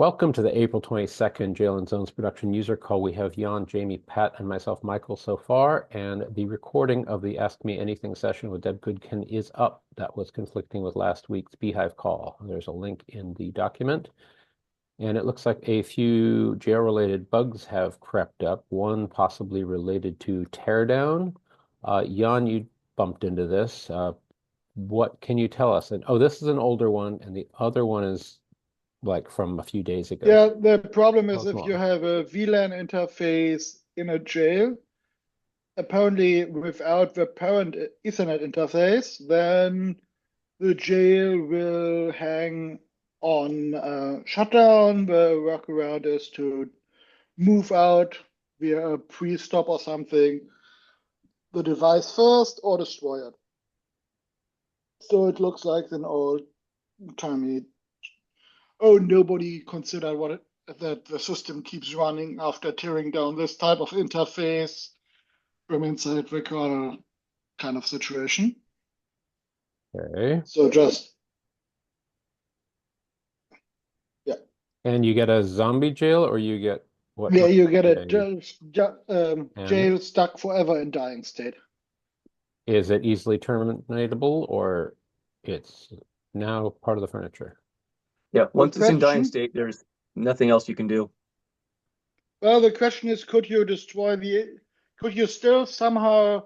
Welcome to the April 22nd Jail and Zones production user call. We have Jan, Jamie, Pat, and myself, Michael, so far, and the recording of the Ask Me Anything session with Deb Goodkin is up. That was conflicting with last week's Beehive call. There's a link in the document, and it looks like a few jail-related bugs have crept up, one possibly related to teardown. Jan, you bumped into this. What can you tell us? And this is an older one, and the other one is like from a few days ago. Yeah, the problem is Tell us if you more. have a VLAN interface in a jail, apparently without the parent Ethernet interface, then the jail will hang on shutdown. The workaround is to move out via a pre-stop or something, the device first or destroy it. So it looks like an old-timey, nobody considered that the system keeps running after tearing down this type of interface from inside the kernel kind of situation. Okay. So yeah. And you get a zombie jail, or you get what? Yeah, you get a And jail stuck forever in dying state. is it easily terminatable, or it's now part of the furniture? Yeah, once it's in dying question? state, there's nothing else you can do. Well, the question is, could you still somehow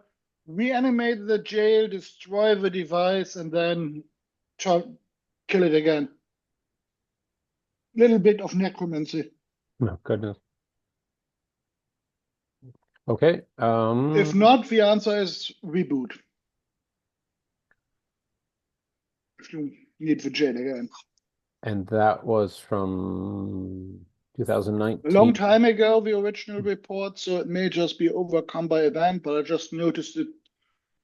reanimate the jail, destroy the device, and then kill it again? Little bit of necromancy. No, goodness. Okay. If not, the answer is reboot. If you need the jail again. And that was from A 2019. long time ago, the original report, so it may just be overcome by event, but I just noticed it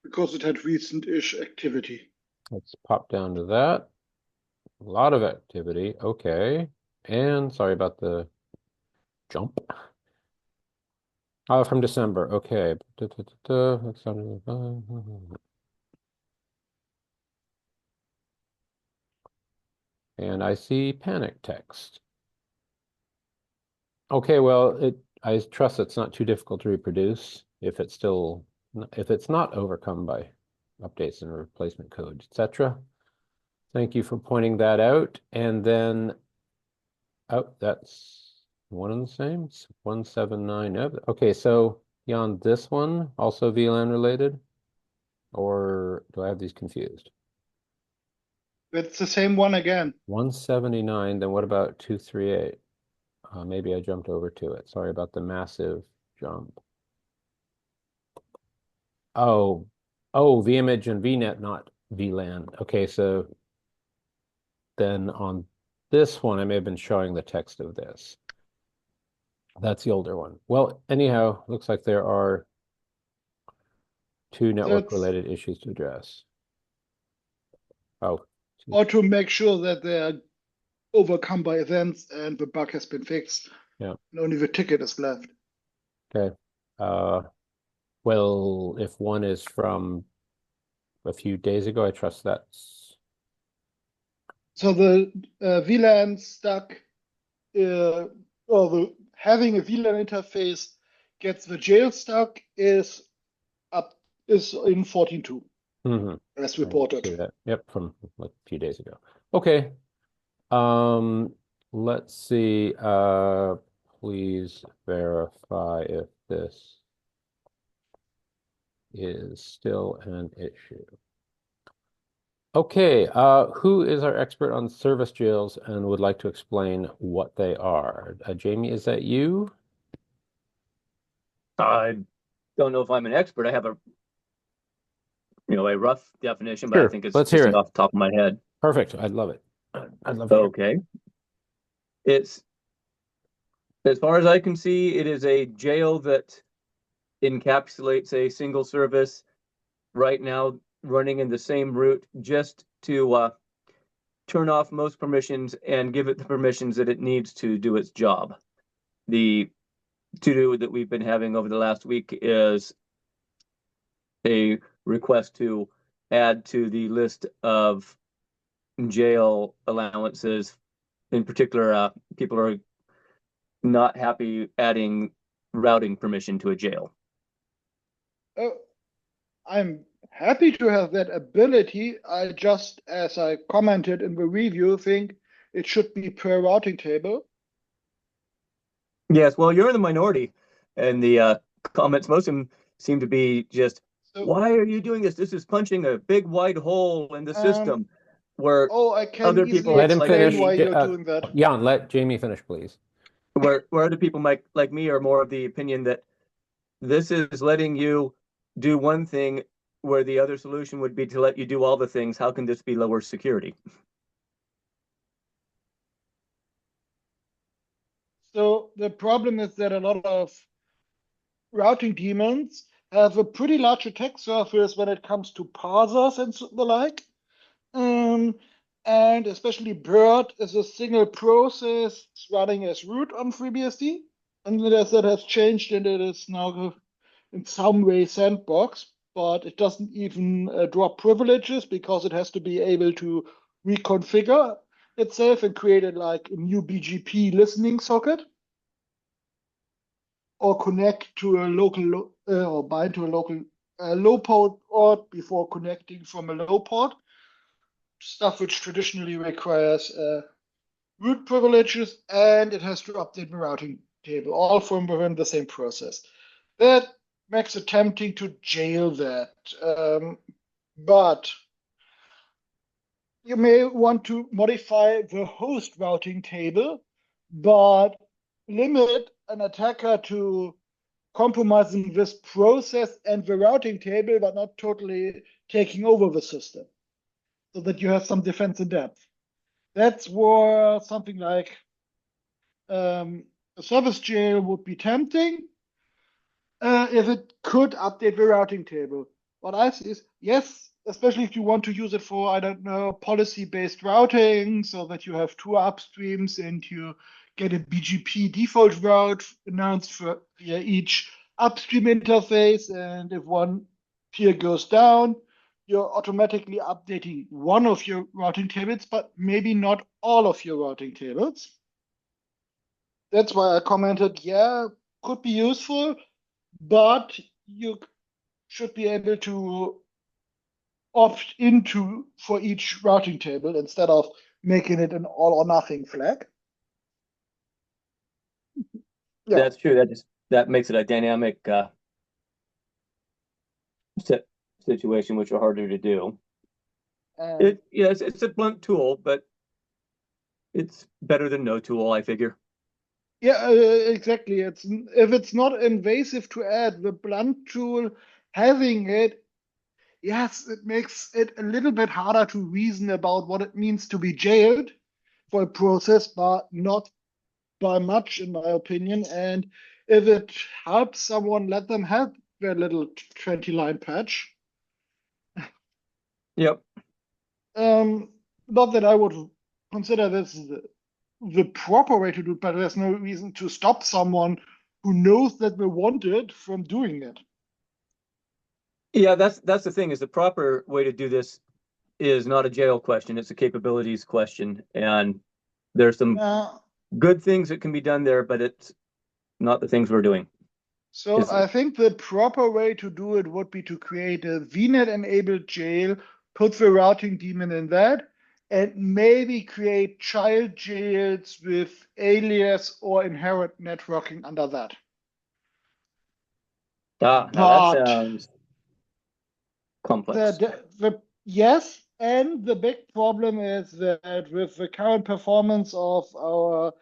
because it had recent-ish activity. Let's pop down to that. A lot of activity. Okay. And sorry about the jump. From December. Okay. And I see panic text. Okay, well, I trust it's not too difficult to reproduce if it's not overcome by updates and replacement code, etc. Thank you for pointing that out. And then, that's one and the same. It's 179. Okay, so beyond this one, also VLAN related, or do I have these confused? It's the same one again. 179. Then what about 238? Maybe I jumped over to it. Sorry about the massive jump. Oh, vimage and vnet, not VLAN. Okay, so then on this one, I may have been showing the text of this. That's the older one. Well, anyhow, looks like there are two network-related issues to address. Or to make sure that they're overcome by events and the bug has been fixed. Yeah. And only the ticket is left. Okay. Well, if one is from a few days ago, I trust that's... So the VLAN stuck, having a VLAN interface gets the jail stuck is in 14.2, as reported. Yep, from like a few days ago. Okay. Let's see. Please verify if this is still an issue. Okay, who is our expert on service jails and would like to explain what they are? Jamie, is that you? I don't know if I'm an expert. I have a rough definition, but Sure. I think it's Let's hear it off the top of my head. Perfect. I'd love it. I'd love it. Okay. It's, as far as I can see, it is a jail that encapsulates a single service right now running in the same route just to turn off most permissions and give it the permissions that it needs to do its job. The to-do that we've been having over the last week is a request to add to the list of jail allowances in particular, people are not happy adding routing permission to a jail. Oh, I'm happy to have that ability. I just, as I commented in the review, think it should be per routing table. Yes, well, you're in the minority, and the comments, most of them seem to be just, So, why are you doing this? This is punching a big white hole in the system. Where oh, I can other easily people Let him like explain finish. why me, you're doing that. Jan, let Jamie finish, please. where other people like me are more of the opinion that this is letting you do one thing where the other solution would be to let you do all the things. How can this be lower security? So the problem is that a lot of routing daemons have a pretty large attack surface when it comes to parsers and the like. Um, and especially Bird is a single process running as root on FreeBSD. And that has changed and it is now in some way sandbox, but it doesn't even drop privileges because it has to be able to reconfigure itself and create like a new BGP listening socket or connect to a local or bind to a local low port before connecting from a low port, stuff which traditionally requires root privileges, and it has to update the routing table, all from within the same process. That makes it tempting to jail that. But you may want to modify the host routing table, but limit an attacker to compromising this process and the routing table, but not totally taking over the system, so that you have some defense in depth. That's where something like a service jail would be tempting if it could update the routing table. What I see is, yes, especially if you want to use it for, I don't know, policy-based routing, so that you have two upstreams and you get a BGP default route announced for via each upstream interface. And if one peer goes down, you're automatically updating one of your routing tables, but maybe not all of your routing tables. That's why I commented, yeah, could be useful, but you should be able to opt into for each routing table instead of making it an all or nothing flag. Yeah. That's true. That makes it a dynamic situation, which are harder to do. Yes, it's a blunt tool, but it's better than no tool, I figure. Yeah, exactly. It's if it's not invasive to add the blunt tool, having it, yes, it makes it a little bit harder to reason about what it means to be jailed for a process, but not by much, in my opinion. And if it helps someone, let them have their little 20-line patch. Yep. Not that I would consider this the proper way to do it, but there's no reason to stop someone who knows that they want it from doing it. Yeah, that's the thing, is the proper way to do this is not a jail question, it's a capabilities question. And there's some good things that can be done there, but it's not the things we're doing. So I think the proper way to do it would be to create a VNet-enabled jail, put the routing daemon in that, and maybe create child jails with alias or inherent networking under that. Now that But sounds complex. yes, and the big problem is that with the current performance of our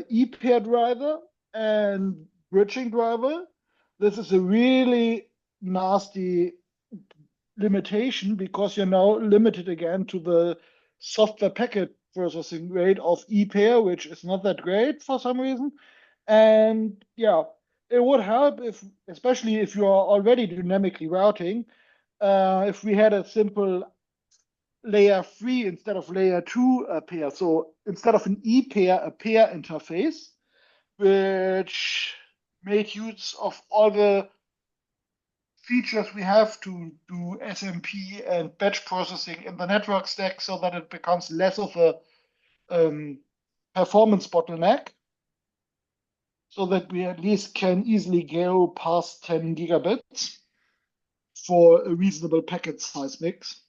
e-pair driver and bridging driver, this is a really nasty limitation because you're now limited again to the software packet processing rate of e-pair, which is not that great for some reason. And yeah, it would help if, especially if you are already dynamically routing, if we had a simple layer 3 instead of layer 2 pair. So instead of an e pair, a pair interface, which made use of all the features we have to do SMP and batch processing in the network stack so that it becomes less of a performance bottleneck, so that we at least can easily go past 10 gigabits for a reasonable packet size mix.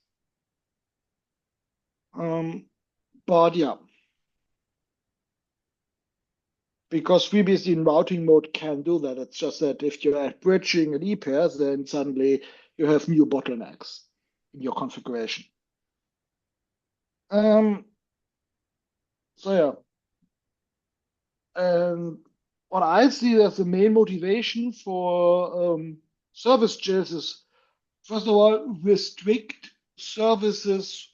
But yeah, because FreeBSD in routing mode can do that. It's just that if you add bridging and e-pairs, then suddenly you have new bottlenecks in your configuration. So yeah, and what I see as the main motivation for service jails is, first of all, restrict services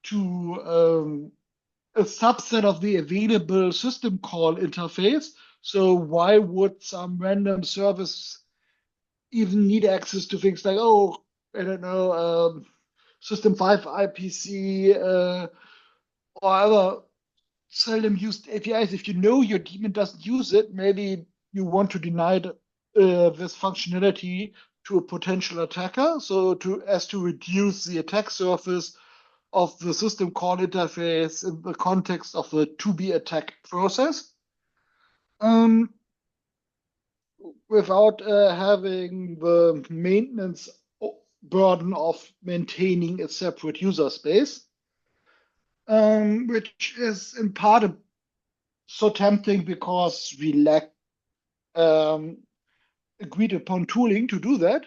to a subset of the available system call interface. So why would some random service even need access to things like, oh, I don't know, System 5 IPC or other seldom used APIs? If you know your daemon doesn't use it, maybe you want to deny this functionality to a potential attacker, so as to reduce the attack surface of the system call interface in the context of the to-be attacked process, without having the maintenance burden of maintaining a separate user space, which is in part so tempting because we lack agreed upon tooling to do that,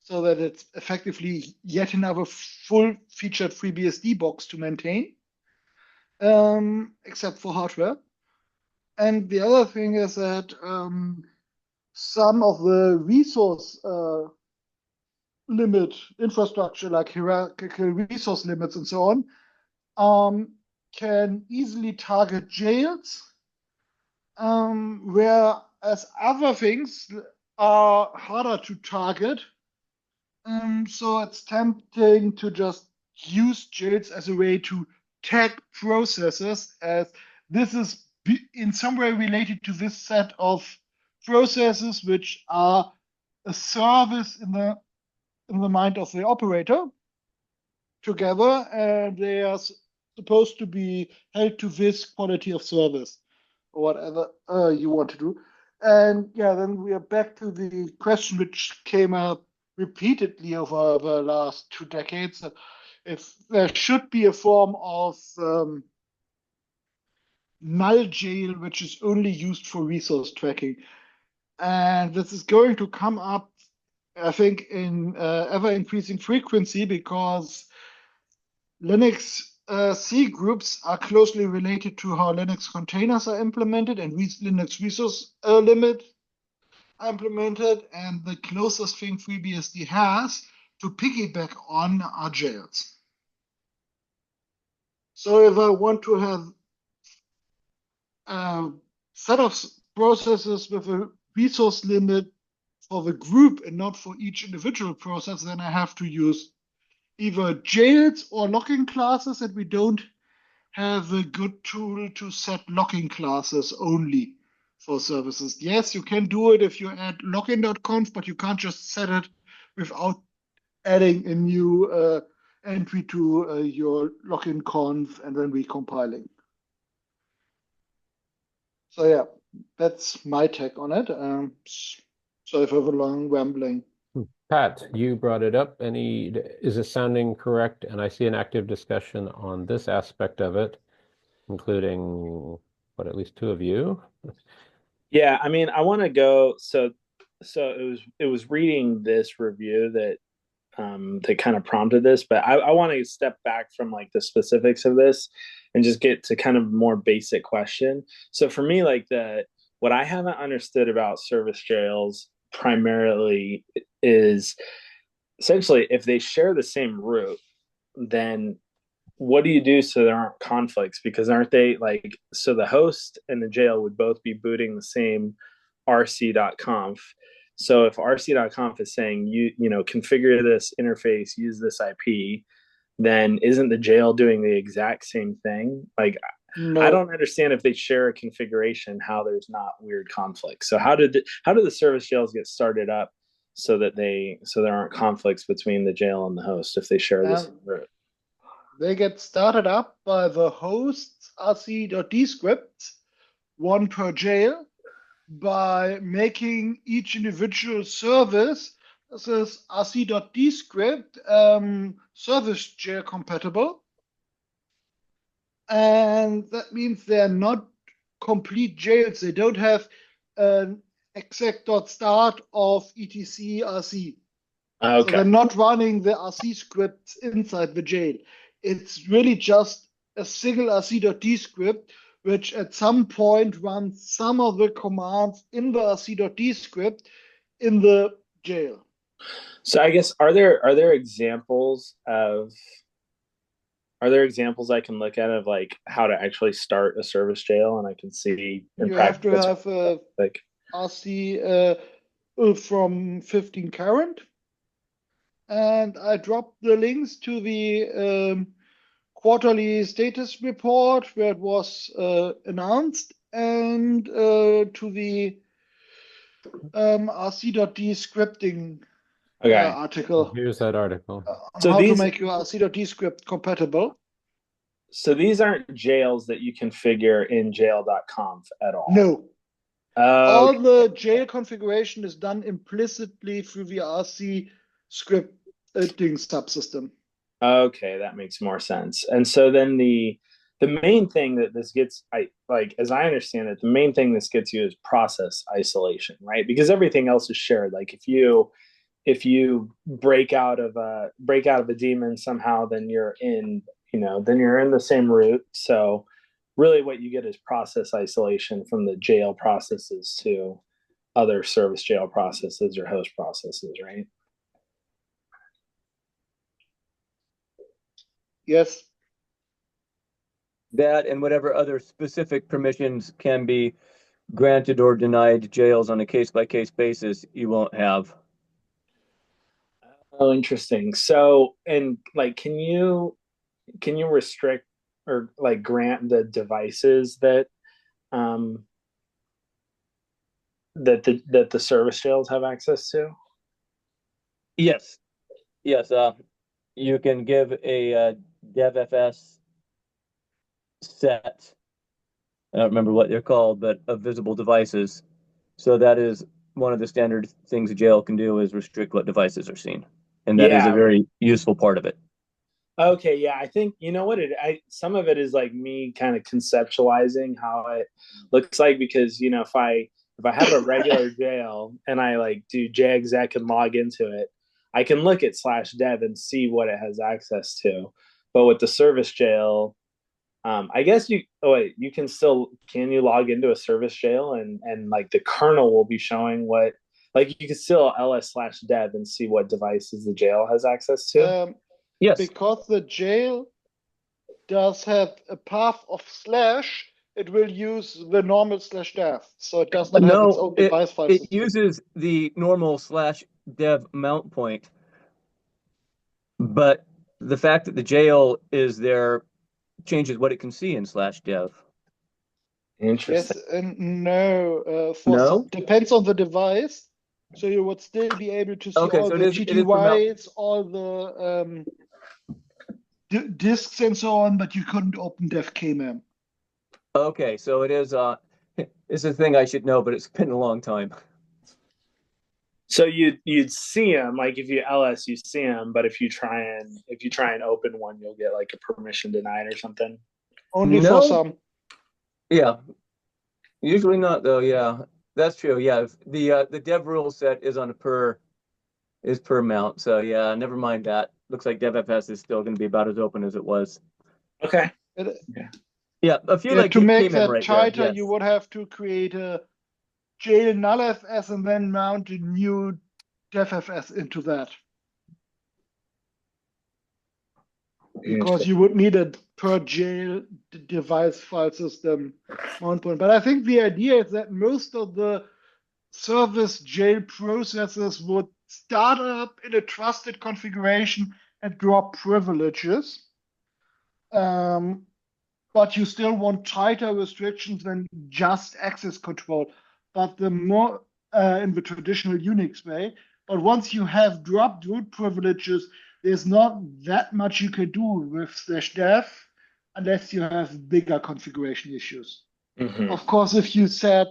so that it's effectively yet another full-featured FreeBSD box to maintain, except for hardware. And the other thing is that some of the resource limit infrastructure, like hierarchical resource limits and so on, can easily target jails, whereas other things are harder to target. So it's tempting to just use jails as a way to tag processes, as this is in some way related to this set of processes which are a service in the mind of the operator together, and they are supposed to be held to this quality of service or whatever you want to do. And yeah, then we are back to the question which came up repeatedly over the last 2 decades, that if there should be a form of null jail which is only used for resource tracking. And this is going to come up, I think, in ever increasing frequency, because Linux C groups are closely related to how Linux containers are implemented and Linux resource limit are implemented, and the closest thing FreeBSD has to piggyback on are jails. So if I want to have a set of processes with a resource limit for the group and not for each individual process, then I have to use either jails or locking classes, and we don't have a good tool to set locking classes only for services. Yes, you can do it if you add login.conf, but you can't just set it without adding a new entry to your login conf and then recompiling. So yeah, that's my take on it. Sorry for the long rambling. Pat, you brought it up. Is this sounding correct? And I see an active discussion on this aspect of it, including at least 2 of you. Yeah, I mean, I want to go. So it was reading this review that that kind of prompted this, but I want to step back from like the specifics of this and just get to kind of more basic question. So for me, like what I haven't understood about service jails primarily is essentially if they share the same root, then what do you do so there aren't conflicts? Because aren't they like, so the host and the jail would both be booting the same rc.conf. So if rc.conf is saying you know configure this interface, use this IP, then isn't the jail doing the exact same thing? Like No. I don't understand if they share a configuration how there's not weird conflicts. So how did the service jails get started up so that there aren't conflicts between the jail and the host if they share this root? They get started up by the host's rc.d script, one per jail, by making each individual service, this is rc.d script, service jail compatible. And that means they're not complete jails. They don't have an exec.start of etc rc. So Okay. they're not running the rc scripts inside the jail. It's really just a single rc.d script, which at some point runs some of the commands in the rc.d script in the jail. So I guess are there examples I can look at of like how to actually start a service jail, and I can see in You have to practice have a like rc from 15 current. And I dropped the links to the quarterly status report where it was announced, and to the rc.d scripting okay. article Here's that article. on So how to these make your rc.d script compatible. so these aren't jails that you configure in jail.conf at all. No. Oh, All the jail configuration is done implicitly through the rc scripting subsystem. okay, that makes more sense. And so then the main thing that this gets, I like, as I understand it, the main thing this gets you is process isolation, right? Because everything else is shared. Like if you break out of a daemon somehow, then you're in, then you're in the same root. So really what you get is process isolation from the jail processes to other service jail processes or host processes, right? Yes. That and whatever other specific permissions can be granted or denied jails on a case-by-case basis, you won't have. Oh, interesting. So, and like, can you restrict or like grant the devices that um that the service jails have access to? Yes, yes. You can give a devfs set. I don't remember what they're called, but of visible devices. So that is one of the standard things a jail can do is restrict what devices are seen, and that is a Yeah. very useful part of it. Okay, yeah, I think you know what some of it is like me kind of conceptualizing how it looks like, because if I have a regular jail and I like do jexec and log into it, I can look at /dev and see what it has access to. But with the service jail, I guess can you log into a service jail and like the kernel will be showing what, like you can still ls/dev and see what devices the jail has access to. Yes. Because the jail does have a path of slash, it will use the normal /dev. So it does not have its own device file it system. uses the normal /dev mount point, but the fact that the jail is there changes what it can see in /dev. Interesting. Yes and no. No? Depends on the device. So you would still be able to see Okay, all so the it is for mount. TTYs, all the disks and so on, but you couldn't open devkmem. Okay, so it is it's a thing I should know, but it's been a long time. So you'd see them, like if you ls, you see them, but if you try and open one, you'll get like a permission denied or something. Only No. for some. Yeah. Usually not though, yeah. That's true. Yeah. The dev rule set is on a per mount. So yeah, never mind that. Looks like devfs is still gonna be about as open as it was. Okay. Yeah, a few like To make kmem that right there. tighter, Yes. you would have to create a jail nullfs and then mount a new devfs into that. Because you would need a per jail device file system mount point. But I think the idea is that most of the service jail processes would start up in a trusted configuration and drop privileges. But you still want tighter restrictions than just access control, but the more in the traditional Unix way. But once you have dropped root privileges, there's not that much you can do with /dev unless you have bigger configuration issues. Mhm. Of course, if you set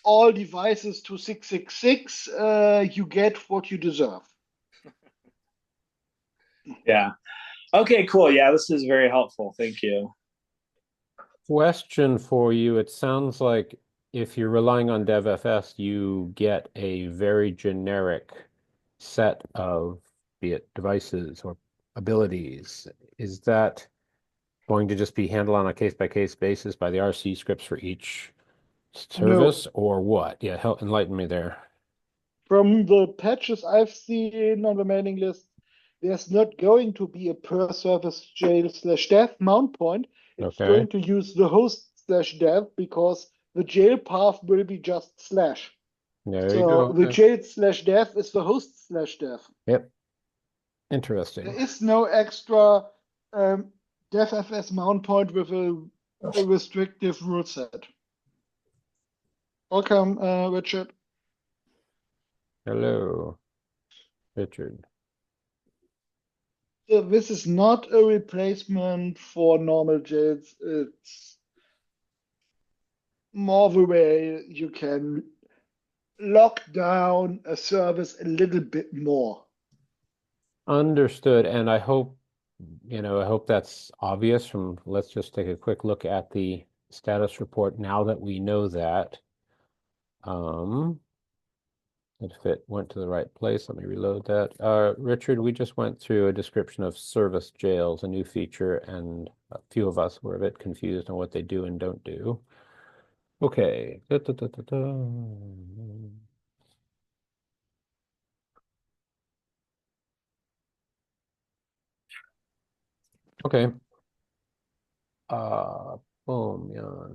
all devices to 666, you get what you deserve. Yeah. Okay, cool. Yeah, this is very helpful. Thank you. Question for you. It sounds like if you're relying on DevFS, you get a very generic set of, be it devices or abilities. Is that going to just be handled on a case-by-case basis by the RC scripts for each service, No. or what? Yeah, help enlighten me there. From the patches I've seen on the mailing list, there's not going to be a per service jail /dev mount point. It's Okay, going to use the host /dev because the jail path will be just slash. there you So go. the Okay. jail /dev is the host /dev. Yep, There interesting. is no extra DevFS mount point with a restrictive rule set. Welcome, Richard. Hello, Richard. So this is not a replacement for normal jails. It's more the way you can lock down a service a little bit more. Understood. And I hope, I hope that's obvious from, let's just take a quick look at the status report now that we know that. If it went to the right place, let me reload that. Richard, we just went through a description of service jails, a new feature, and a few of us were a bit confused on what they do and don't do. Okay. Da, da, da, da, da. Okay. Boom, yeah.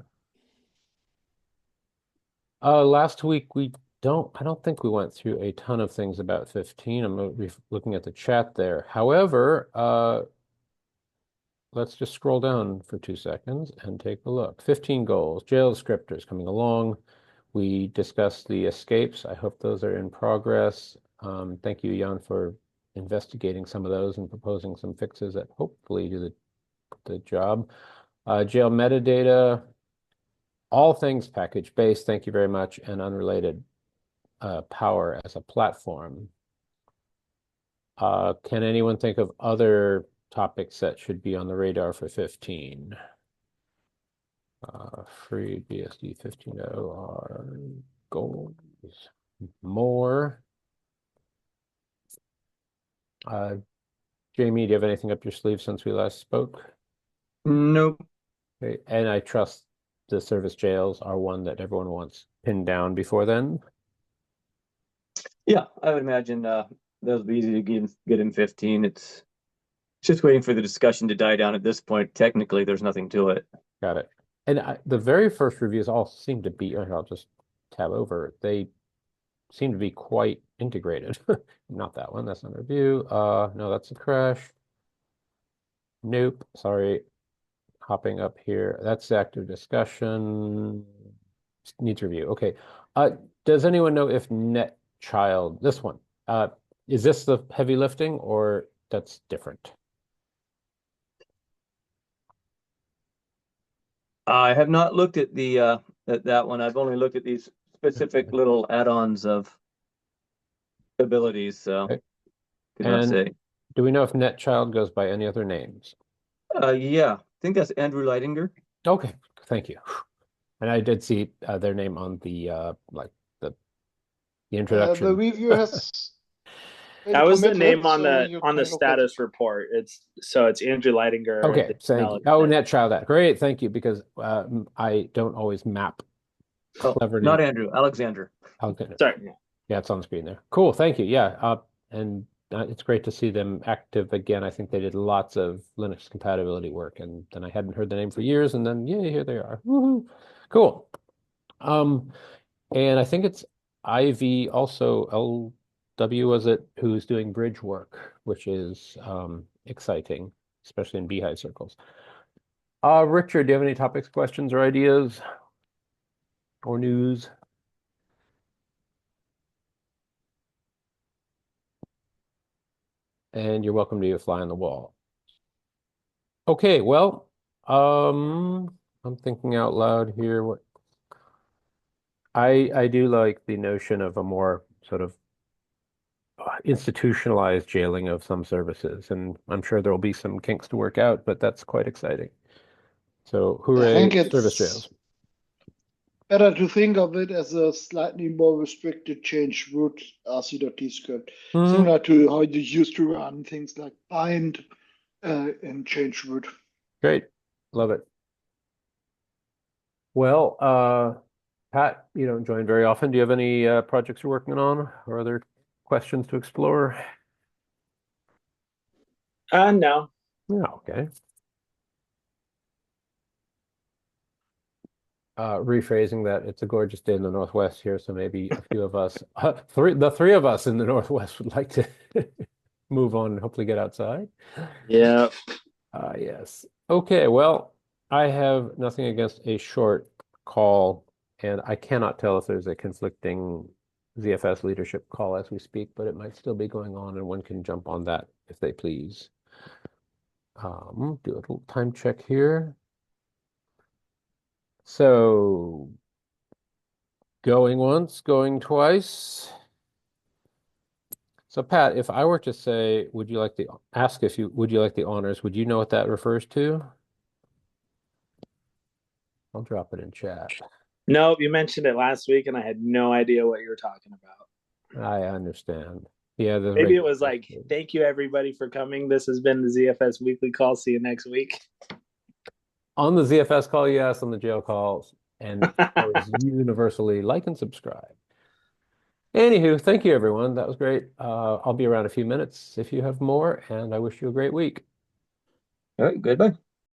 Last week I don't think we went through a ton of things about 15. I'm looking at the chat there. However, let's just scroll down for 2 seconds and take a look. 15 goals, jail descriptors coming along. We discussed the escapes. I hope those are in progress. Thank you, Jan, for investigating some of those and proposing some fixes that hopefully do the job. Jail metadata, all things package-based, thank you very much, and unrelated. Power as a platform. Can anyone think of other topics that should be on the radar for 15? FreeBSD 15.0 are goals. More. Jamie, do you have anything up your sleeve since we last spoke? Nope. Okay. And I trust the service jails are one that everyone wants pinned down before then. Yeah, I would imagine those will be easy to get in 15. It's just waiting for the discussion to die down at this point. Technically, there's nothing to it. Got it. And the very first reviews all seem to be, I'll just tab over, they seem to be quite integrated. Not that one, that's not a review. No, that's a crash. Nope, sorry. Hopping up here. That's active discussion. Needs review. Okay. Does anyone know if NetChild, this one, is this the heavy lifting or that's different? I have not looked at the at that one. I've only looked at these specific little add-ons of abilities, so Okay. could not And say. do we know if NetChild goes by any other names? Yeah, I think that's Andrew Leidinger. Okay, thank you. And I did see their name on the like the The introduction. review has been That was the committed, name on so the you on the can look at it. status report. It's Andrew Leidinger. Okay, thank you. Oh, NetChild, that great, thank you, because I don't always map Oh, clever not names. Andrew, Alexander. Okay. Sorry. Yeah, it's on the screen there. Cool, thank you. Yeah, and it's great to see them active again. I think they did lots of Linux compatibility work, and then I hadn't heard the name for years, and then yeah, here they are. Woohoo. Cool. And I think it's Ivy also LW was it who's doing bridge work, which is exciting, especially in Beehive circles. Richard, do you have any topics, questions, or ideas or news? and you're welcome to be a fly on the wall. Okay, well, I'm thinking out loud here. What I do like the notion of a more sort of institutionalized jailing of some services, and I'm sure there will be some kinks to work out, but that's quite exciting. So, I hooray, think service it's jails. better to think of it as a slightly more restricted change root RC.D script, Hmm, similar to how you used to run things like bind in change root. great, love it. Well, Pat, you don't join very often. Do you have any projects you're working on or other questions to explore? No. Yeah, okay. Rephrasing that, it's a gorgeous day in the Northwest here, so maybe a few of us, the three of us in the Northwest would like to move on and hopefully get outside. Yeah. Yes. Okay, well, I have nothing against a short call, and I cannot tell if there's a conflicting ZFS leadership call as we speak, but it might still be going on, and one can jump on that if they please. Do a little time check here. So, going once, going twice. So, Pat, if I were to say, would you like the ask if you would you like the honors, would you know what that refers to? I'll drop it in chat. No, you mentioned it last week, and I had no idea what you were talking about. I understand. Yeah, the Maybe it regular. was like, thank you everybody for coming. This has been the ZFS weekly call. See you next week. On the ZFS call, yes, on the jail calls, and those universally like and subscribe. Anywho, thank you everyone. That was great. I'll be around a few minutes if you have more, and I wish you a great week. All right, goodbye.